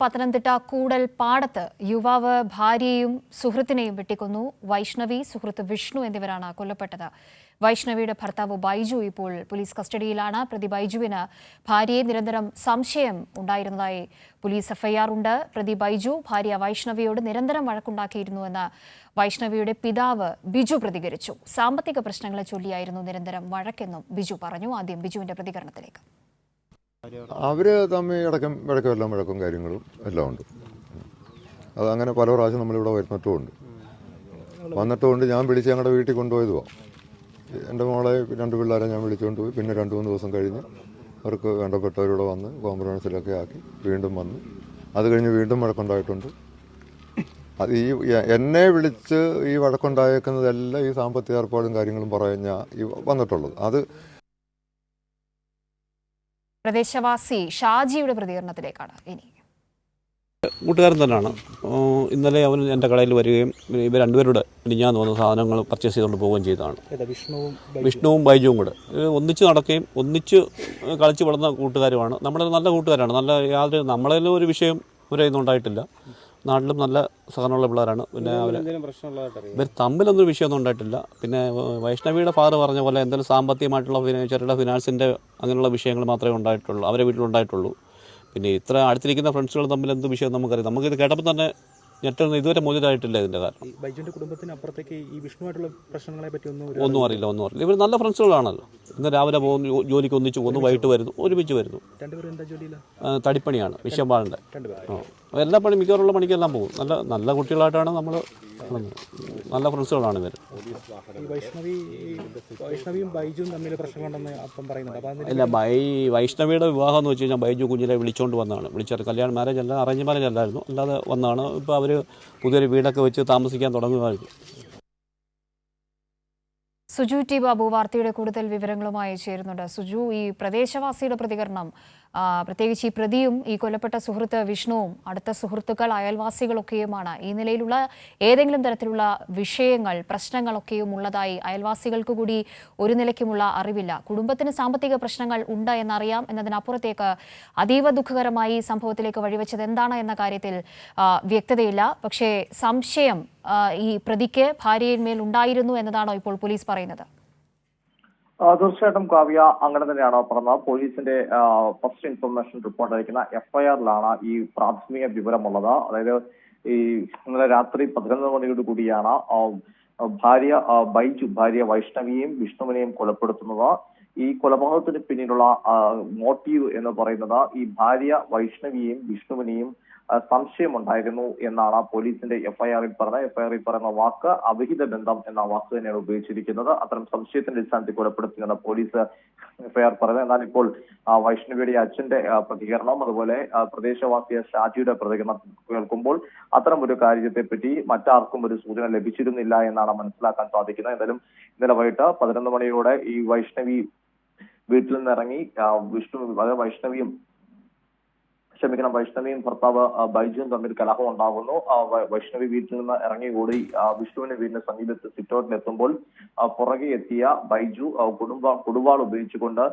പത്തനംതിട്ട കൂടൽ പാടത്ത് യുവാവ് ഭാര്യയെയും സുഹൃത്തിനെയും വെട്ടിക്കൊന്നു. വൈഷ്ണവി, സുഹൃത്ത് വിഷ്ണു എന്നിവരാണ് കൊല്ലപ്പെട്ടത്. വൈഷ്ണവിയുടെ ഭർത്താവ് ബൈജു ഇപ്പോൾ പോലീസ് കസ്റ്റഡിയിലാണ്. പ്രതി ബൈജുവിന് ഭാര്യയെ നിരന്തരം സംശയം ഉണ്ടായിരുന്നതായി പോലീസ് എഫ്ഐആർ ഉണ്ട്. പ്രതി ബൈജു ഭാര്യ വൈഷ്ണവിയോട് നിരന്തരം വഴക്കുണ്ടാക്കിയിരുന്നുവെന്ന് വൈഷ്ണവിയുടെ പിതാവ് ബിജു പ്രതികരിച്ചു. സാമ്പത്തിക പ്രശ്നങ്ങളെ ചൊല്ലിയായിരുന്നു നിരന്തരം വഴക്കെന്നും ബിജു പറഞ്ഞു. ആദ്യം ബിജുവിന്റെ പ്രതികരണത്തിലേക്ക്. അവര് തമ്മിൽ ഇടയ്ക്കും വഴക്കും കാര്യങ്ങളും എല്ലാം ഉണ്ട്. അതങ്ങനെ പല പ്രാവശ്യം നമ്മളിവിടെ വന്നിട്ടുമുണ്ട്. ഞാൻ വിളിച്ച് ഞങ്ങളുടെ വീട്ടിൽ കൊണ്ടുപോയതുമാണ്. എൻ്റെ മോളെ 2 പിള്ളേരെ ഞാൻ വിളിച്ചുകൊണ്ട് പോയി. പിന്നെ 2-3 ദിവസം കഴിഞ്ഞ് അവർക്ക് വേണ്ടപ്പെട്ടവരിവിടെ വന്ന് കോൺഫറൻസിലൊക്കെ ആക്കി വീണ്ടും വന്ന്. അത് കഴിഞ്ഞ് വീണ്ടും വഴക്കുണ്ടായിട്ടുണ്ട്. അത് എന്നെ വിളിച്ച് ഈ വഴക്കുണ്ടായേക്കുന്നതെല്ലാം ഈ സാമ്പത്തിക ഏർപ്പാടും കാര്യങ്ങളും പറഞ്ഞാൽ വന്നിട്ടുള്ളത്. അത് പ്രദേശവാസി ഷാജിയുടെ പ്രതികരണത്തിലേക്കാണ് ഇനി. കൂട്ടുകാരൻ തന്നെയാണ്. ഇന്നലെ അവൻ എൻ്റെ കടയിൽ വരികയും ഇവർ രണ്ടുപേരുടെ ഞാൻ തോന്നുന്ന സാധനങ്ങൾ പർച്ചേസ് ചെയ്തുകൊണ്ട് പോവുകയും ചെയ്തതാണ്. വിഷ്ണുവും ബൈജുവും കൂടെ ഒന്നിച്ച് നടക്കുകയും ഒന്നിച്ച് കളിച്ച് വളർന്ന കൂട്ടുകാരുമാണ്. നമ്മുടെ നല്ല കൂട്ടുകാരാണ്. നമ്മളെല്ലാം ഒരു വിഷയം ഇവരൊന്നും ഉണ്ടായിട്ടില്ല. നാട്ടിലും നല്ല സഹനമുള്ള പിള്ളേരാണ്. പിന്നെ ഇവർ തമ്മിലൊന്നും വിഷയമൊന്നും ഉണ്ടായിട്ടില്ല. പിന്നെ വൈഷ്ണവിയുടെ ഫാദർ പറഞ്ഞ പോലെ എന്തെങ്കിലും സാമ്പത്തികമായിട്ടുള്ള ചെറുകിട ഫിനാൻസിൻ്റെ അങ്ങനെയുള്ള വിഷയങ്ങൾ മാത്രമേ ഉണ്ടായിട്ടുള്ളൂ, അവരെ വീട്ടിലുണ്ടായിട്ടുള്ളൂ. പിന്നെ ഇത്ര അടുത്തിരിക്കുന്ന ഫ്രണ്ട്സുകൾ തമ്മിൽ എന്ത് വിഷയം നമുക്കറിയാം. നമുക്കിത് കേട്ടപ്പോൾ തന്നെ ഞെട്ടൊന്നും ഇതുവരെ മോചിതമായിട്ടില്ല. ഇതിൻ്റെ കാരണം ബൈജുവിൻ്റെ കുടുംബത്തിനപ്പുറത്തേക്ക് ഈ വിഷ്ണുവായിട്ടുള്ള പ്രശ്നങ്ങളെ പറ്റി ഒന്നും അറിയില്ല. ഇവർ നല്ല ഫ്രണ്ട്സുകളാണല്ലോ. ഇന്ന് രാവിലെ പോകുന്നു, ജോലിക്ക് ഒന്നിച്ച് പോകുന്നു, വൈകിട്ട് വരുന്നു, ഒരുമിച്ച് വരുന്നു. തടിപ്പണിയാണ്, വിഷയമ്പാടിൻ്റെ. എല്ലാ പണി മിക്കവാറുള്ള പണിക്കെല്ലാം പോകും. നല്ല കുട്ടികളായിട്ടാണ് നമ്മൾ. നല്ല ഫ്രണ്ട്സുകളാണ് ഇവർ. ഇല്ല, വൈഷ്ണവിയുടെ വിവാഹം എന്ന് വെച്ച് കഴിഞ്ഞാൽ ബൈജു കുഞ്ഞിലെ വിളിച്ചുകൊണ്ട് വന്നതാണ്. കല്യാണം മാരേജ് അല്ല, അറേഞ്ച് മാരേജ് അല്ലായിരുന്നു, അല്ലാതെ വന്നതാണ്. ഇപ്പോൾ അവർ പുതിയൊരു വീടൊക്കെ വെച്ച് താമസിക്കാൻ തുടങ്ങുമായിരുന്നു. സുജു ടി ബാബു വാർത്തയുടെ കൂടുതൽ വിവരങ്ങളുമായി ചേരുന്നുണ്ട്. സുജു, ഈ പ്രദേശവാസിയുടെ പ്രതികരണം, പ്രത്യേകിച്ച് ഈ പ്രതിയും ഈ കൊല്ലപ്പെട്ട സുഹൃത്ത് വിഷ്ണുവും അടുത്ത സുഹൃത്തുക്കൾ അയൽവാസികളൊക്കെയുമാണ്. ഈ നിലയിലുള്ള ഏതെങ്കിലും തരത്തിലുള്ള വിഷയങ്ങൾ, പ്രശ്നങ്ങളൊക്കെയും ഉള്ളതായി അയൽവാസികൾക്ക് കൂടി ഒരു നിലയ്ക്കുമുള്ള അറിവില്ല. കുടുംബത്തിന് സാമ്പത്തിക പ്രശ്നങ്ങൾ ഉണ്ട് എന്നറിയാം. എന്നതിനപ്പുറത്തേക്ക് അതീവ ദുഃഖകരമായി ഈ സംഭവത്തിലേക്ക് വഴിവെച്ചത് എന്താണ് എന്ന കാര്യത്തിൽ വ്യക്തതയില്ല. പക്ഷേ സംശയം ഈ പ്രതിക്ക് ഭാര്യയിന്മേൽ ഉണ്ടായിരുന്നു എന്നതാണോ ഇപ്പോൾ പോലീസ് പറയുന്നത്? തീർച്ചയായിട്ടും കാവ്യ, അങ്ങനെ തന്നെയാണ് പറഞ്ഞത്. പോലീസിന്റെ ഫസ്റ്റ് ഇൻഫർമേഷൻ റിപ്പോർട്ട് അയക്കുന്ന എഫ്ഐആറിലാണ് ഈ പ്രാഥമിക വിവരമുള്ളത്. അതായത് ഈ ഇന്നലെ രാത്രി 11 മണിയോട് കൂടിയാണ് ഭാര്യ വൈഷ്ണവിയെയും വിഷ്ണുവിനെയും കൊലപ്പെടുത്തുന്നത്. ഈ കൊലപാതകത്തിന് പിന്നിലുള്ള മോട്ടീവ് എന്ന് പറയുന്നത് ഈ ഭാര്യ വൈഷ്ണവിയെയും വിഷ്ണുവിനെയും സംശയമുണ്ടായിരുന്നു എന്നാണ് പോലീസിന്റെ എഫ്ഐആറിൽ പറയുന്ന വാക്ക് അവിഹിത ബന്ധം എന്ന വാക്ക് തന്നെയാണ് ഉപയോഗിച്ചിരിക്കുന്നത്. അത്തരം സംശയത്തിന്റെ അടിസ്ഥാനത്തിൽ കൊലപ്പെടുത്തിയെന്ന് പോലീസ് എഫ്ഐആർ പറയുന്നത്. എന്നാൽ ഇപ്പോൾ വൈഷ്ണവിയുടെ അച്ഛന്റെ പ്രതികരണം, അതുപോലെ പ്രദേശവാസിയ ഷാജിയുടെ പ്രതികരണം കേൾക്കുമ്പോൾ അത്തരം ഒരു കാര്യത്തെപ്പറ്റി മറ്റാർക്കും ഒരു സൂചന ലഭിച്ചിരുന്നില്ല എന്നാണ് മനസ്സിലാക്കാൻ സാധിക്കുന്നത്. എന്തായാലും ഇന്നലെ വൈകിട്ട് 11 മണിയോടെ ഈ വൈഷ്ണവി വീട്ടിൽ നിന്നിറങ്ങി വൈഷ്ണവിയും ഭർത്താവ് ബൈജുവും തമ്മിൽ കലഹം ഉണ്ടാകുന്നു. വൈഷ്ണവി വീട്ടിൽ നിന്ന് ഇറങ്ങിക്കൂടി വിഷ്ണുവിന്റെ വീടിന് സമീപത്ത് സിറ്റൗട്ടിൽ എത്തുമ്പോൾ പുറകെ എത്തിയ ബൈജു കൊടുവാൾ ഉപയോഗിച്ചുകൊണ്ട്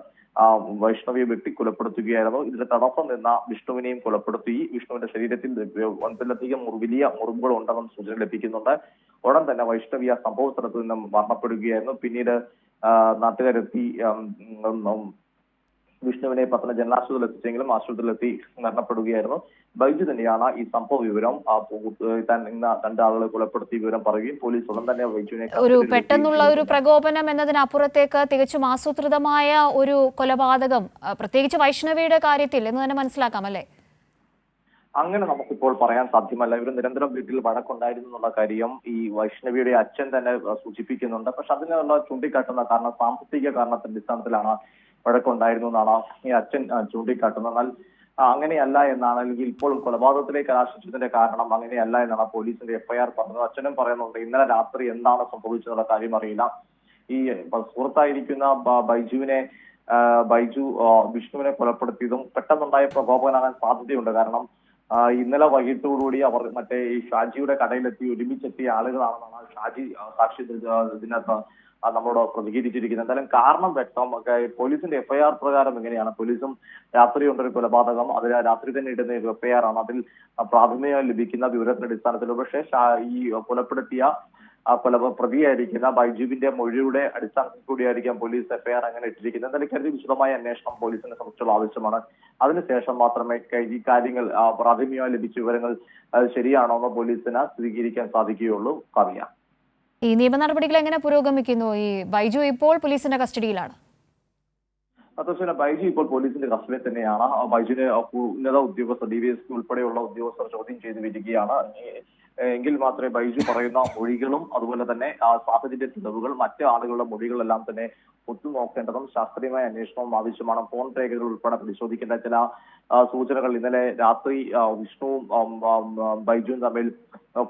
വൈഷ്ണവിയെ വെട്ടിക്കൊലപ്പെടുത്തുകയായിരുന്നു. ഇതിന് തടസ്സം നിന്ന വിഷ്ണുവിനെയും കൊലപ്പെടുത്തി. വിഷ്ണുവിന്റെ ശരീരത്തിൽ 9ലധികം വലിയ മുറിവുകൾ ഉണ്ടെന്നും സൂചന ലഭിക്കുന്നുണ്ട്. ഉടൻ തന്നെ വൈഷ്ണവി ആ സംഭവ സ്ഥലത്ത് നിന്നും മരണപ്പെടുകയായിരുന്നു. പിന്നീട് നാട്ടുകാരെത്തി വിഷ്ണുവിനെ പത്തനം ജനലാശുപത്രിയിൽ എത്തിച്ചെങ്കിലും ആശുപത്രിയിലെത്തി മരണപ്പെടുകയായിരുന്നു. ബൈജു തന്നെയാണ് ഈ സംഭവ വിവരം ഇന്ന് 2 ആളുകളെ കൊലപ്പെടുത്തിയ വിവരം പറയുകയും പോലീസ് ഉടൻ തന്നെ ബൈജുവിനെ ഒരു പെട്ടെന്നുള്ള ഒരു പ്രകോപനം എന്നതിനപ്പുറത്തേക്ക് തികച്ചും ആസൂത്രിതമായ ഒരു കൊലപാതകം, പ്രത്യേകിച്ച് വൈഷ്ണവിയുടെ കാര്യത്തിൽ എന്ന് തന്നെ മനസ്സിലാക്കാം അല്ലേ? അങ്ങനെ നമുക്കിപ്പോൾ പറയാൻ സാധ്യമല്ല. ഇവർ നിരന്തരം വീട്ടിൽ വഴക്കുണ്ടായിരുന്നു എന്നുള്ള കാര്യം ഈ വൈഷ്ണവിയുടെ അച്ഛൻ തന്നെ സൂചിപ്പിക്കുന്നുണ്ട്. പക്ഷെ അതിനുള്ള ചൂണ്ടിക്കാട്ടുന്ന കാരണം സാമ്പത്തിക കാരണത്തിന്റെ അടിസ്ഥാനത്തിലാണ് വഴക്കുണ്ടായിരുന്നു എന്നാണ് ഈ അച്ഛൻ ചൂണ്ടിക്കാട്ടുന്നത്. എന്നാൽ അങ്ങനെയല്ല എന്നാണ്, അല്ലെങ്കിൽ ഇപ്പോൾ കൊലപാതകത്തിലേക്ക് കലാശിച്ചതിന്റെ കാരണം അങ്ങനെയല്ല എന്നാണ് പോലീസിന്റെ എഫ്ഐആർ പറഞ്ഞത്. അച്ഛനും പറയുന്നുണ്ട് ഇന്നലെ രാത്രി എന്താണ് സംഭവിച്ചതെന്നുള്ള കാര്യം അറിയില്ല. ഈ സുഹൃത്തായിരിക്കുന്ന ബൈജു വിഷ്ണുവിനെ കൊലപ്പെടുത്തിയതും പെട്ടെന്നുണ്ടായ പ്രകോപനാകാൻ സാധ്യതയുണ്ട്. കാരണം ഇന്നലെ വൈകിട്ടോടുകൂടി അവർ ഈ ഷാജിയുടെ കടയിലെത്തി ഒരുമിച്ചെത്തിയ ആളുകളാണെന്നാണ് ഷാജി സാക്ഷി ഇതിനകത്ത് നമ്മളോട് പ്രതികരിച്ചിരിക്കുന്നത്. എന്തായാലും കാരണം വ്യക്തം. പോലീസിന്റെ എഫ്ഐആർ പ്രകാരം എങ്ങനെയാണ്? പോലീസും രാത്രി കൊണ്ടൊരു കൊലപാതകം, അത് രാത്രി തന്നെ ഇടുന്ന ഒരു എഫ്ഐആർ ആണ്. അതിൽ പ്രാഥമികമായി ലഭിക്കുന്ന വിവരത്തിന്റെ അടിസ്ഥാനത്തിൽ പക്ഷേ ഈ കൊലപ്പെടുത്തിയ പ്രതിയായിരിക്കുന്ന ബൈജുവിന്റെ മൊഴിയുടെ അടിസ്ഥാനത്തിൽ കൂടിയായിരിക്കാം പോലീസ് എഫ്ഐആർ അങ്ങനെ ഇട്ടിരിക്കുന്നത്. എന്തായാലും ഇക്കാര്യത്തിൽ വിശദമായ അന്വേഷണം പോലീസിനെ സംബന്ധിച്ചുള്ള ആവശ്യമാണ്. അതിനുശേഷം മാത്രമേ ഈ കാര്യങ്ങൾ പ്രാഥമികമായി ലഭിച്ച വിവരങ്ങൾ ശരിയാണോ എന്ന് പോലീസിന് സ്ഥിരീകരിക്കാൻ സാധിക്കുകയുള്ളൂ. കാവ്യ, ഈ നിയമ നടപടികൾ എങ്ങനെ പുരോഗമിക്കുന്നു? ഈ ബൈജു ഇപ്പോൾ പോലീസിന്റെ കസ്റ്റഡിയിലാണ്. തീർച്ചയായും ബൈജു ഇപ്പോൾ പോലീസിന്റെ കസ്റ്റഡിയിൽ തന്നെയാണ്. ബൈജുവിനെ ഉന്നത ഉദ്യോഗസ്ഥർ DVSP ഉൾപ്പെടെയുള്ള ഉദ്യോഗസ്ഥർ ചോദ്യം ചെയ്ത് വരികയാണ്. എങ്കിൽ മാത്രമേ ബൈജു പറയുന്ന മൊഴികളും അതുപോലെ തന്നെ സാഹചര്യ തെളിവുകൾ, മറ്റ് ആളുകളുടെ മൊഴികളെല്ലാം തന്നെ ഒത്തുനോക്കേണ്ടതും ശാസ്ത്രീയമായ അന്വേഷണവും ആവശ്യമാണ്. ഫോൺ രേഖകൾ ഉൾപ്പെടെ പരിശോധിക്കേണ്ട ചില സൂചനകൾ ഇന്നലെ രാത്രി വിഷ്ണുവും ബൈജുവും തമ്മിൽ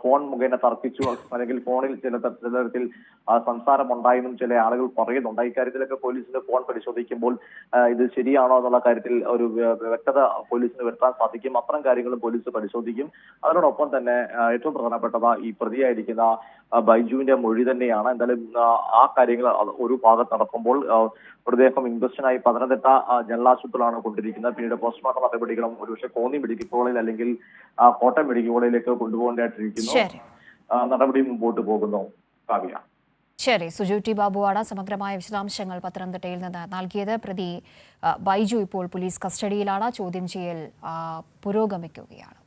ഫോൺ മുഖേന തർക്കിച്ചു, അല്ലെങ്കിൽ ഫോണിൽ ചില തരത്തിൽ സംസാരമുണ്ടായെന്നും ചില ആളുകൾ പറയുന്നുണ്ട്. ഇക്കാര്യത്തിലൊക്കെ പോലീസിന്റെ ഫോൺ പരിശോധിക്കുമ്പോൾ ഇത് ശരിയാണോ എന്നുള്ള കാര്യത്തിൽ ഒരു വ്യക്തത പോലീസിന് വരുത്താൻ സാധിക്കും. അത്തരം കാര്യങ്ങളും പോലീസ് പരിശോധിക്കും. അതിനോടൊപ്പം തന്നെ ഏറ്റവും പ്രധാനപ്പെട്ടത് ഈ പ്രതിയായിരിക്കുന്ന ബൈജുവിന്റെ മൊഴി തന്നെയാണ്. എന്തായാലും ആ കാര്യങ്ങൾ ഒരു ഭാഗത്ത് നടക്കുമ്പോൾ മൃതദേഹം ഇൻക്വസ്റ്റിനായി പത്തനംതിട്ട ജനറൽ ആശുപത്രിയിലാണ് കൊണ്ടിരിക്കുന്നത്. പിന്നീട് പോസ്റ്റ്മോർട്ടം നടപടികളും ഒരുപക്ഷെ കോന്നി മെഡിക്കൽ കോളേജിൽ അല്ലെങ്കിൽ കോട്ടയം മെഡിക്കൽ കോളേജിലേക്ക് കൊണ്ടുപോകേണ്ടതായിട്ടിരിക്കുന്നു. നടപടി മുമ്പോട്ട് പോകുന്നു. കാവ്യ, ശരി. സുജു ടി ബാബുവാണ് സമഗ്രമായ വിശദാംശങ്ങൾ പത്തനംതിട്ടയിൽ നിന്ന് നൽകിയത്. പ്രതി ബൈജു ഇപ്പോൾ പോലീസ് കസ്റ്റഡിയിലാണ്. ചോദ്യം ചെയ്യൽ പുരോഗമിക്കുകയാണ്.